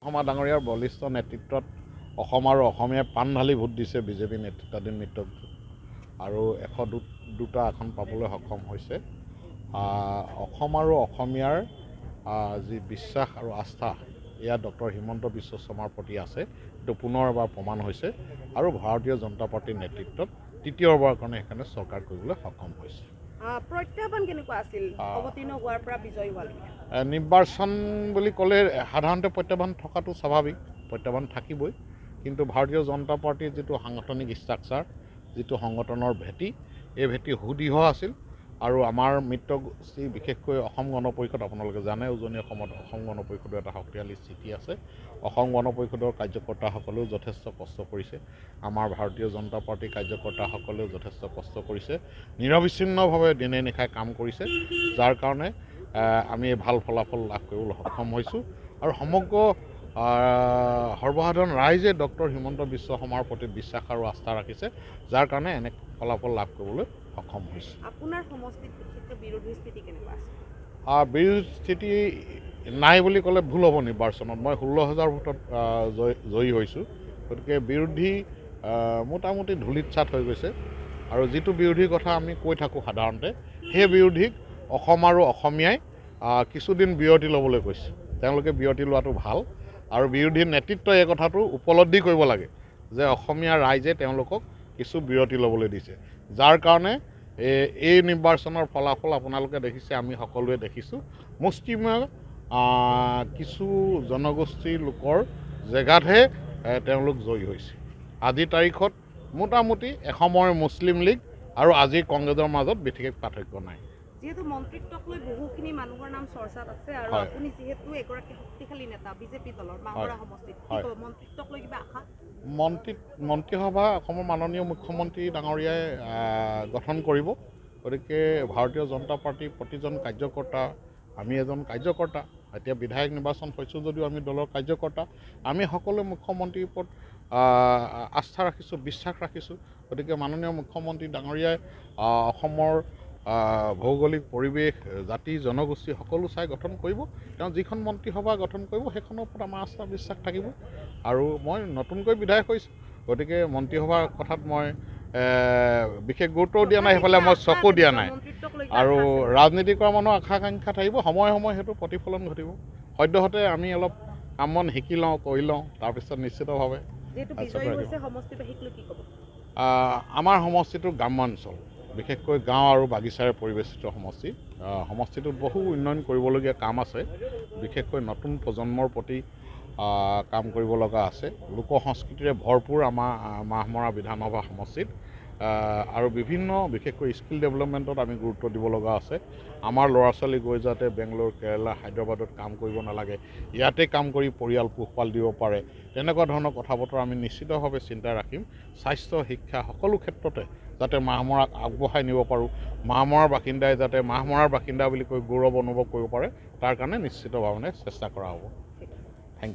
শৰ্মা ডাঙৰীয়াৰ বলিষ্ঠ নেতৃত্বত অসম আৰু অসমীয়াই প্ৰাণ ঢালি ভোট দিছে বিজেপি নেতৃত্বাধীন মিত্ৰজোঁটক আৰু 102টা আসন পাবলৈ সক্ষম হৈছে। অসম আৰু অসমীয়াৰ যি বিশ্বাস আৰু আস্থা এয়া ডক্টৰ হিমন্ত বিশ্ব শৰ্মাৰ প্ৰতি আছে, এইটো পুনৰ এবাৰ প্ৰমাণ হৈছে আৰু ভাৰতীয় জনতা পাৰ্টীৰ নেতৃত্বত তৃতীয়বাৰৰ কাৰণে সেইকাৰণে চৰকাৰ কৰিবলৈ সক্ষম হৈছে। প্ৰত্যাহ্বান কেনেকুৱা আছিল অৱতীৰ্ণ হোৱাৰ পৰা বিজয়ী হোৱালৈকে? নিৰ্বাচন বুলি ক'লে সাধাৰণতে প্ৰত্যাহ্বান থকাটো স্বাভাৱিক, প্ৰত্যাহ্বান থাকিবই, কিন্তু ভাৰতীয় জনতা পাৰ্টীৰ যিটো সাংগঠনিক ষ্ট্ৰাকচাৰ, যিটো সংগঠনৰ ভেটি, এই ভেটি সুদৃঢ় আছিল আৰু আমাৰ মিত্ৰগোষ্ঠী বিশেষকৈ অসম গণ পৰিষদ, আপোনালোকে জানে উজনি অসমত অসম গণ পৰিষদৰ এটা শক্তিশালী স্থিতি আছে। অসম গণ পৰিষদৰ কাৰ্যকৰ্তাসকলেও যথেষ্ট কষ্ট কৰিছে, আমাৰ ভাৰতীয় জনতা পাৰ্টীৰ কাৰ্যকৰ্তাসকলেও যথেষ্ট কষ্ট কৰিছে, নিৰবিচ্ছিন্নভাৱে দিনে নিশাই কাম কৰিছে, যাৰ কাৰণে আমি ভাল ফলাফল লাভ কৰিবলৈ সক্ষম হৈছোঁ আৰু সমগ্ৰ সৰ্বসাধাৰণ ৰাইজে ডক্টৰ হিমন্ত বিশ্ব শৰ্মাৰ প্ৰতি বিশ্বাস আৰু আস্থা ৰাখিছে, যাৰ কাৰণে এনে ফলাফল লাভ কৰিবলৈ সক্ষম হৈছে। আপোনাৰ সমষ্টিত বিশেষকৈ বিৰোধী স্থিতি কেনেকুৱা আছে? বিৰোধী স্থিতি নাই বুলি ক'লে ভুল হ'ব। নিৰ্বাচনত মই 16,000 ভোটত জয়ী হৈছোঁ, গতিকে বিৰোধী মোটামুটি ধূলিত চাট হৈ গৈছে আৰু যিটো বিৰোধীৰ কথা আমি কৈ থাকোঁ সাধাৰণতে, সেই বিৰোধীক অসম আৰু অসমীয়াই কিছুদিন বিৰতি ল'বলৈ কৈছে। তেওঁলোকে বিৰতি লোৱাটো ভাল আৰু বিৰোধীৰ নেতৃত্বই এই কথাটো উপলব্ধি কৰিব লাগে যে অসমীয়া ৰাইজে তেওঁলোকক কিছু বিৰতি ল'বলৈ দিছে, যাৰ কাৰণে এই নিৰ্বাচনৰ ফলাফল আপোনালোকে দেখিছে, আমি সকলোৱে দেখিছোঁ। মুষ্টিমেয় কিছু জনগোষ্ঠীৰ লোকৰ জেগাতহে তেওঁলোক জয়ী হৈছে। আজিৰ তাৰিখত মোটামুটি এসময়ৰ মুছলিম লীগ আৰু আজিৰ কংগ্ৰেছৰ মাজত বিশেষ পাৰ্থক্য নাই। যিহেতু মন্ত্ৰিত্বক লৈ বহুখিনি মানুহৰ নাম চৰ্চাত আছে আৰু আপুনি যিহেতু এগৰাকী শক্তিশালী নেতা বিজেপি দলৰ মাহমৰা সমষ্টিত, মন্ত্ৰিত্বক লৈ কিবা আশা? মন্ত্ৰীসভা অসমৰ মাননীয় মুখ্যমন্ত্ৰী ডাঙৰীয়াই গঠন কৰিব, গতিকে ভাৰতীয় জনতা পাৰ্টীৰ প্ৰতিজন কাৰ্যকৰ্তা, আমি এজন কাৰ্যকৰ্তা, এতিয়া বিধায়ক নিৰ্বাচন হৈছোঁ যদিও আমি দলৰ কাৰ্যকৰ্তা, আমি সকলোৱে মুখ্যমন্ত্ৰীৰ ওপৰত আস্থা ৰাখিছোঁ, বিশ্বাস ৰাখিছোঁ। গতিকে মাননীয় মুখ্যমন্ত্ৰী ডাঙৰীয়াই অসমৰ ভৌগোলিক পৰিৱেশ, জাতি জনগোষ্ঠী সকলো চাই গঠন কৰিব। তেওঁ যিখন মন্ত্ৰীসভা গঠন কৰিব সেইখনৰ ওপৰত আমাৰ আস্থা বিশ্বাস থাকিব আৰু মই নতুনকৈ বিধায়ক হৈছোঁ, গতিকে মন্ত্ৰীসভাৰ কথাত মই বিশেষ গুৰুত্বও দিয়া নাই, সেইফালে মই চকু দিয়া নাই। আৰু ৰাজনীতি কৰা মানুহৰ আশা আকাংক্ষা থাকিব, সময়ে সময়ে সেইটো প্ৰতিফলন ঘটিব। সদ্যহতে আমি অলপ কাম বন শিকি লওঁ, কৰি লওঁ, তাৰপিছত নিশ্চিতভাৱে আমাৰ সমষ্টিটো গ্ৰাম্যাঞ্চল, বিশেষকৈ গাঁও আৰু বাগিচাৰে পৰিৱেশিত সমষ্টি। সমষ্টিটোত বহু উন্নয়ন কৰিবলগীয়া কাম আছে, বিশেষকৈ নতুন প্ৰজন্মৰ প্ৰতি কাম কৰিব লগা আছে। লোক সংস্কৃতিৰে ভৰপূৰ আমাৰ মাহমৰা বিধানসভা সমষ্টিত আৰু বিভিন্ন বিশেষকৈ স্কিল ডেভেলপমেণ্টত আমি গুৰুত্ব দিব লগা আছে। আমাৰ ল'ৰা ছোৱালী গৈ যাতে বেংগলোৰ, কেৰেলা, হায়দৰাবাদত কাম কৰিব নালাগে, ইয়াতে কাম কৰি পৰিয়াল পোহপাল দিব পাৰে, তেনেকুৱা ধৰণৰ কথা বতৰা আমি নিশ্চিতভাৱে চিন্তা ৰাখিম। স্বাস্থ্য, শিক্ষা সকলো ক্ষেত্ৰতে যাতে মাহমৰাক আগবঢ়াই নিব পাৰোঁ, মাহমৰাৰ বাসিন্দাই যাতে মাহমৰাৰ বাসিন্দা বুলি কৈ গৌৰৱ অনুভৱ কৰিব পাৰে, তাৰ কাৰণে নিশ্চিতভাৱে চেষ্টা কৰা হ'ব।